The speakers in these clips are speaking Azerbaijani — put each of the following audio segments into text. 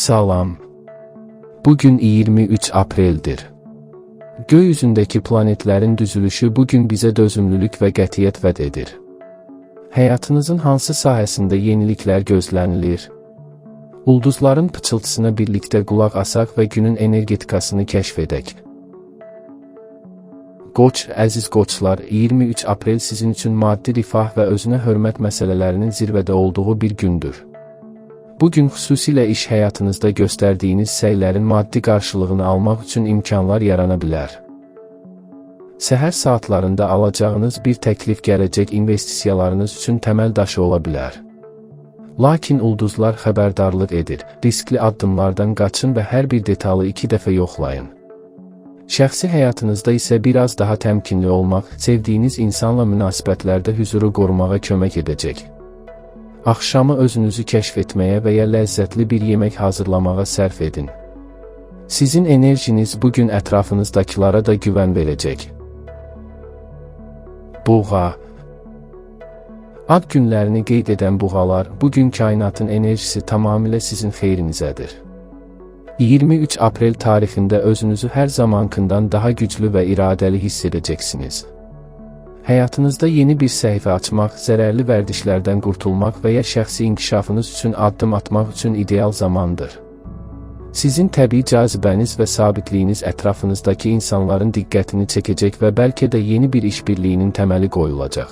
Salam. Bugün 23 Aprel'dir. Gökyüzündeki planetlerin düzülüşü bugün bize dözümlülük ve qətiyyət vəd edir. Həyatınızın hansı sahəsində yeniliklər gözlənilir? Ulduzların pıçıltısına birlikdə qulaq asaq və günün energetikasını kəşf edək. Qoç, əziz qoçlar, 23 Aprel sizin üçün maddi rifah və özünə hörmət məsələlərinin zirvədə olduğu bir gündür. Bugün xüsusilə iş həyatınızda göstərdiyiniz səylərin maddi qarşılığını almaq üçün imkanlar yarana bilər. Səhər saatlarında alacağınız bir təklif gələcək investisiyalarınız üçün təməl daşı ola bilər. Lakin ulduzlar xəbərdarlıq edir, riskli addımlardan qaçın və hər bir detalı 2 dəfə yoxlayın. Şəxsi həyatınızda isə biraz daha təmkinli olmaq, sevdiyiniz insanla münasibətlərdə hüzuru qorumağa kömək edəcək. Axşamı özünüzü kəşf etməyə və ya ləzzətli bir yemək hazırlamağa sərf edin. Sizin enerjiniz bugün ətrafınızdakılara da güvən verəcək. Buğa. Ad günlərini qeyd edən buğalar, bugün kainatın enerjisi tamamilə sizin xeyrinizədir. 23 Aprel tarixində özünüzü hər zamankından daha güclü və iradəli hiss edəcəksiniz. Həyatınızda yeni bir səhifə açmaq, zərərli vərdişlərdən qurtulmaq və ya şəxsi inkişafınız üçün addım atmaq üçün ideal zamandır. Sizin təbii cazibəniz və sabitliyiniz ətrafınızdakı insanların diqqətini çəkəcək və bəlkə də yeni bir işbirliyinin təməli qoyulacaq.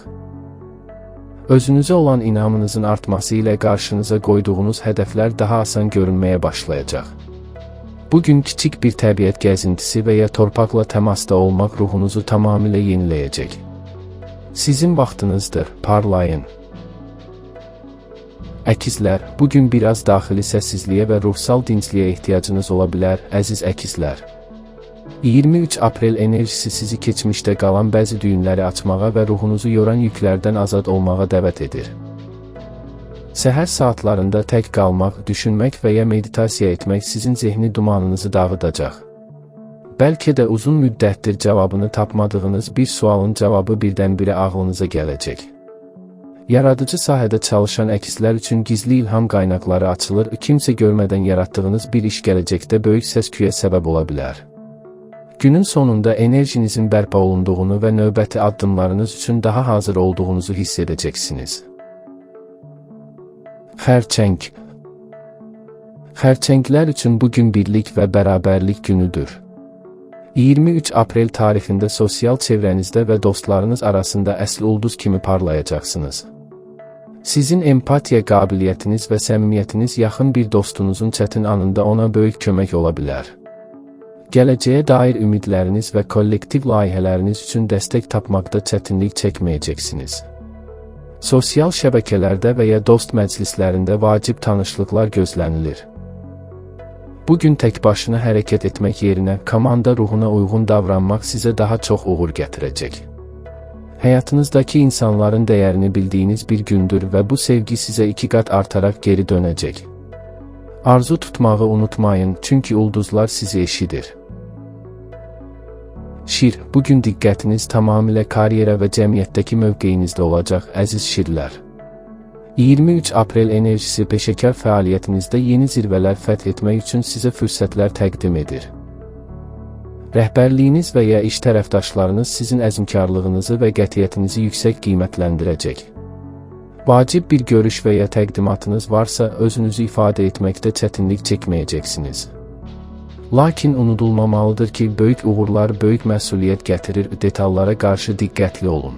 Özünüzə olan inamınızın artması ilə qarşınıza qoyduğunuz hədəflər daha asan görünməyə başlayacaq. Bugün kiçik bir təbiət gəzintisi və ya torpaqla təmasda olmaq ruhunuzu tamamilə yeniləyəcək. Sizin vaxtınızdır, parlayın. Əkizlər, bugün biraz daxili səssizliyə və ruhsal dincliyə ehtiyacınız ola bilər, əziz əkizlər. 23 Aprel enerjisi sizi keçmişdə qalan bəzi düyünləri açmağa və ruhunuzu yoran yüklərdən azad olmağa dəvət edir. Səhər saatlarında tək qalmaq, düşünmək və ya meditasiya etmək sizin zehni dumanınızı dağıdacaq. Bəlkə də uzun müddətdir cavabını tapmadığınız bir sualın cavabı birdən-birə ağlınıza gələcək. Yaradıcı sahədə çalışan əkizlər üçün gizli ilham qaynaqları açılır, kimsə görmədən yaratdığınız bir iş gələcəkdə böyük səs-küyə səbəb ola bilər. Günün sonunda enerjinizin bərpa olunduğunu və növbəti addımlarınız üçün daha hazır olduğunuzu hiss edəcəksiniz. Xərçəng. Xərçənglər üçün bugün birlik və bərabərlik günüdür. 23 Aprel tarixində sosial çevrənizdə və dostlarınız arasında əsl ulduz kimi parlayacaqsınız. Sizin empatiya qabiliyyətiniz və səmimiyyətiniz yaxın bir dostunuzun çətin anında ona böyük kömək ola bilər. Gələcəyə dair ümidləriniz və kollektiv layihələriniz üçün dəstək tapmaqda çətinlik çəkməyəcəksiniz. Sosial şəbəkələrdə və ya dost məclislərində vacib tanışlıqlar gözlənilir. Bugün tək başına hərəkət etmək yerinə komanda ruhuna uyğun davranmaq sizə daha çox uğur gətirəcək. Həyatınızdakı insanların dəyərini bildiyiniz bir gündür və bu sevgi sizə 2 qat artaraq geri dönəcək. Arzu tutmağı unutmayın, çünki ulduzlar sizi eşidir. Şir, bugün diqqətiniz tamamilə karyera və cəmiyyətdəki mövqeyinizdə olacaq, əziz şirlər. 23 Aprel enerjisi peşəkar fəaliyyətinizdə yeni zirvələr fəth etmək üçün sizə fürsətlər təqdim edir. Rəhbərliyiniz və ya iş tərəfdaşlarınız sizin əzmkarlığınızı və qətiyyətinizi yüksək qiymətləndirəcək. Vacib bir görüş və ya təqdimatınız varsa, özünüzü ifadə etməkdə çətinlik çəkməyəcəksiniz. Lakin unudulmamalıdır ki, böyük uğurlar böyük məsuliyyət gətirir, detallara qarşı diqqətli olun.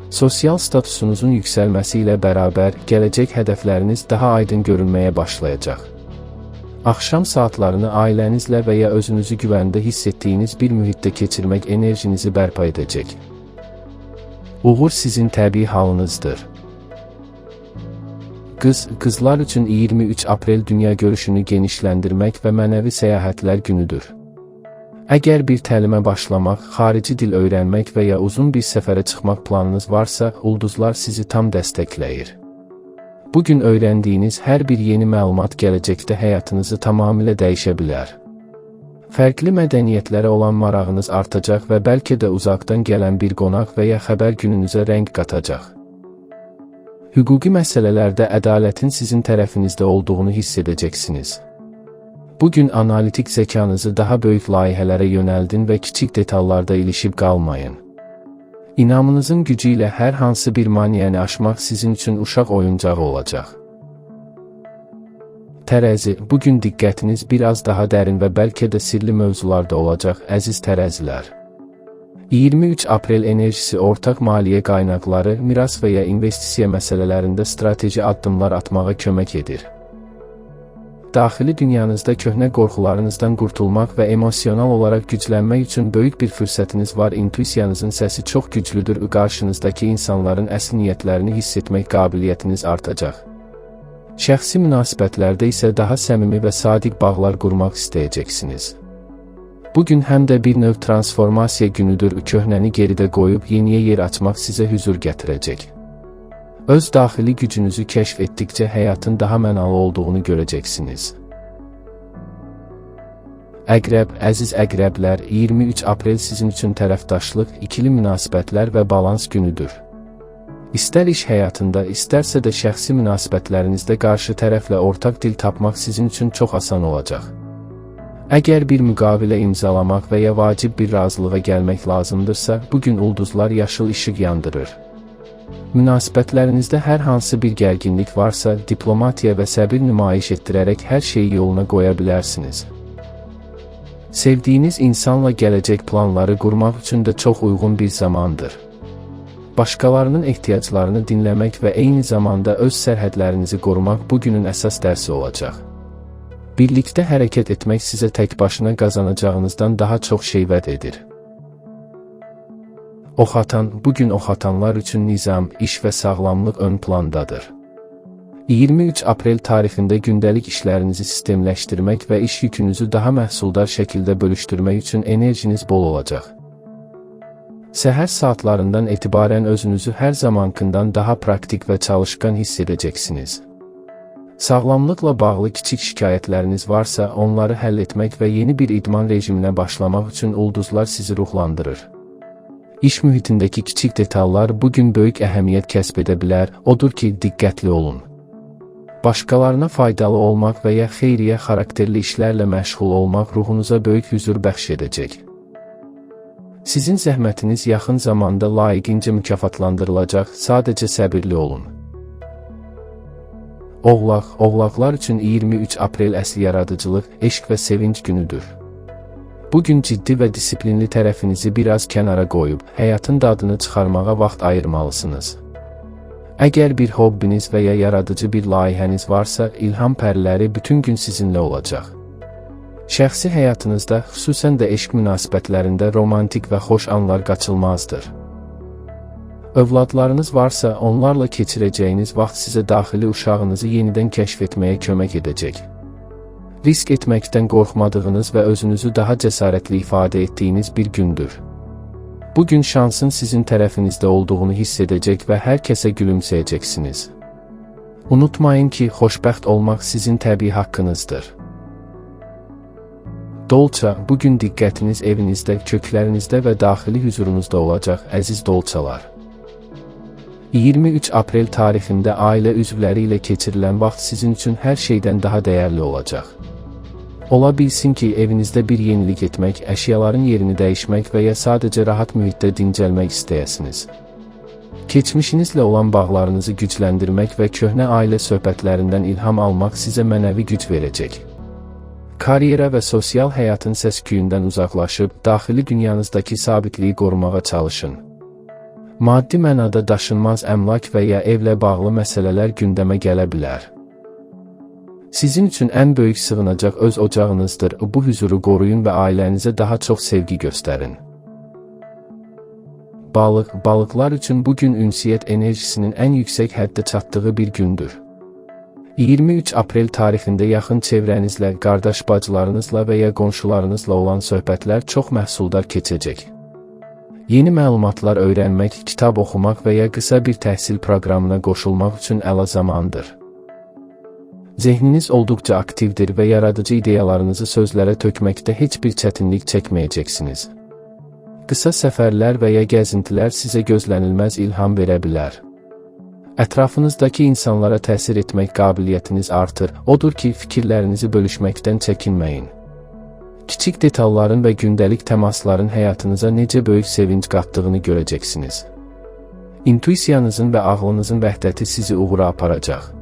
Sosial statusunuzun yüksəlməsi ilə bərabər, gələcək hədəfləriniz daha aydın görünməyə başlayacaq. Axşam saatlarını ailənizlə və ya özünüzü güvəndə hiss etdiyiniz bir mühitdə keçirmək enerjinizi bərpa edəcək. Uğur sizin təbii halınızdır. Qızlar üçün 23 Aprel dünya görüşünü genişləndirmək və mənəvi səyahətlər günüdür. Əgər bir təlimə başlamaq, xarici dil öyrənmək və ya uzun bir səfərə çıxmaq planınız varsa, ulduzlar sizi tam dəstəkləyir. Bugün öyrəndiyiniz hər bir yeni məlumat gələcəkdə həyatınızı tamamilə dəyişə bilər. Fərqli mədəniyyətlərə olan marağınız artacaq və bəlkə də uzaqdan gələn bir qonaq və ya xəbər gününüzə rəng qatacaq. Hüquqi məsələlərdə ədalətin sizin tərəfinizdə olduğunu hiss edəcəksiniz. Bugün analitik zekanızı daha böyük layihələrə yönəldin və kiçik detallarda ilişib qalmayın. İnamınızın gücü ilə hər hansı bir maniyəni aşmaq sizin üçün uşaq oyuncağı olacaq. Tərəzi, bugün diqqətiniz biraz daha dərin və bəlkə də sirli mövzularda olacaq, əziz tərəzilər. 23 aprel enerjisi ortaq maliyyə qaynaqları, miras və ya investisiya məsələlərində strateji addımlar atmağa kömək edir. Daxili dünyanızda köhnə qorxularınızdan qurtulmaq və emosional olaraq güclənmək üçün böyük bir fürsətiniz var. İntuisiyanızın səsi çox güclüdür. Qarşınızdakı insanların əsl niyyətlərini hiss etmək qabiliyyətiniz artacaq. Şəxsi münasibətlərdə isə daha səmimi və sadiq bağlar qurmaq istəyəcəksiniz. Bugün həm də bir növ transformasiya günüdür. Köhnəni geridə qoyub yeniyə yer açmaq sizə hüzur gətirəcək. Öz daxili gücünüzü kəşf etdikcə həyatın daha mənalı olduğunu görəcəksiniz. Əqrəb, əziz əqrəblər, 23 aprel sizin üçün tərəfdaşlıq, ikili münasibətlər və balans günüdür. İstər iş həyatında, istərsə də şəxsi münasibətlərinizdə qarşı tərəflə ortaq dil tapmaq sizin üçün çox asan olacaq. Əgər bir müqavilə imzalamaq və ya vacib bir razılığa gəlmək lazımdırsa, bugün ulduzlar yaşıl işıq yandırır. Münasibətlərinizdə hər hansı bir gərginlik varsa, diplomatiya və səbir nümayiş etdirərək hər şeyi yoluna qoya bilərsiniz. Sevdiyiniz insanla gələcək planları qurmaq üçün də çox uyğun bir zamandır. Başqalarının ehtiyaclarını dinləmək və eyni zamanda öz sərhədlərinizi qorumaq bugünün əsas dərsi olacaq. Birlikdə hərəkət etmək sizə tək başına qazanacağınızdan daha çox şey vəd edir. Oxatan, bugün oxatanlar üçün nizam, iş və sağlamlıq ön plandadır. 23 aprel tarixində gündəlik işlərinizi sistemləşdirmək və iş yükünüzü daha məhsuldar şəkildə bölüşdürmək üçün enerjiniz bol olacaq. Səhər saatlarından etibarən özünüzü hər zamankından daha praktik və çalışqan hiss edəcəksiniz. Sağlamlıqla bağlı kiçik şikayətləriniz varsa, onları həll etmək və yeni bir idman rejiminə başlamaq üçün ulduzlar sizi ruhlandırır. İş mühitindəki kiçik detallar bugün böyük əhəmiyyət kəsb edə bilər, odur ki, diqqətli olun. Başqalarına faydalı olmaq və ya xeyriyyə xarakterli işlərlə məşğul olmaq ruhunuza böyük hüzur bəxş edəcək. Sizin zəhmətiniz yaxın zamanda layiqincə mükafatlandırılacaq, sadəcə səbirli olun. Oğlaq, oğlaqlar üçün 23 aprel əsl yaradıcılıq, eşq və sevinç günüdür. Bugün ciddi və disiplinli tərəfinizi biraz kənara qoyub, həyatın dadını çıxarmağa vaxt ayırmalısınız. Əgər bir hobbiniz və ya yaradıcı bir layihəniz varsa, ilham pərləri bütün gün sizinlə olacaq. Şəxsi həyatınızda, xüsusən də eşq münasibətlərində romantik və xoş anlar qaçılmazdır. Övladlarınız varsa, onlarla keçirəcəyiniz vaxt sizə daxili uşağınızı yenidən kəşf etməyə kömək edəcək. Risk etməkdən qorxmadığınız və özünüzü daha cəsarətli ifadə etdiyiniz bir gündür. Bugün şansın sizin tərəfinizdə olduğunu hiss edəcək və hər kəsə gülümsəyəcəksiniz. Unutmayın ki, xoşbəxt olmaq sizin təbii haqqınızdır. Dolça, bugün diqqətiniz evinizdə, köklərinizdə və daxili hüzurunuzda olacaq, əziz dolçalar. 23 aprel tarixində ailə üzvləri ilə keçirilən vaxt sizin üçün hər şeydən daha dəyərli olacaq. Ola bilsin ki, evinizdə bir yenilik etmək, əşyaların yerini dəyişmək və ya sadəcə rahat mühitdə dincəlmək istəyəsiniz. Keçmişinizlə olan bağlarınızı gücləndirmək və köhnə ailə söhbətlərindən ilham almaq sizə mənəvi güc verəcək. Karyera və sosial həyatın səs-küyündən uzaqlaşıb, daxili dünyanızdakı sabitliyi qorumağa çalışın. Maddi mənada daşınmaz əmlak və ya evlə bağlı məsələlər gündəmə gələ bilər. Sizin üçün ən böyük sığınacaq öz ocağınızdır. Bu hüzuru qoruyun və ailənizə daha çox sevgi göstərin. Balıq, balıqlar üçün bugün ünsiyyət enerjisinin ən yüksək həddə çatdığı bir gündür. 23 aprel tarixində yaxın çevrənizlə, qardaş bacılarınızla və ya qonşularınızla olan söhbətlər çox məhsuldar keçəcək. Yeni məlumatlar öyrənmək, kitab oxumaq və ya qısa bir təhsil proqramına qoşulmaq üçün əla zamandır. Zehniniz olduqca aktivdir və yaradıcı ideyalarınızı sözlərə tökməkdə heç bir çətinlik çəkməyəcəksiniz. Qısa səfərlər və ya gəzintilər sizə gözlənilməz ilham verə bilər. Ətrafınızdakı insanlara təsir etmək qabiliyyətiniz artır. Odur ki, fikirlərinizi bölüşməkdən çəkinməyin. Kiçik detalların və gündəlik təmasların həyatınıza necə böyük sevinc qatdığını görəcəksiniz. İntuisiyanızın və ağlınızın vəhdəti sizi uğura aparacaq.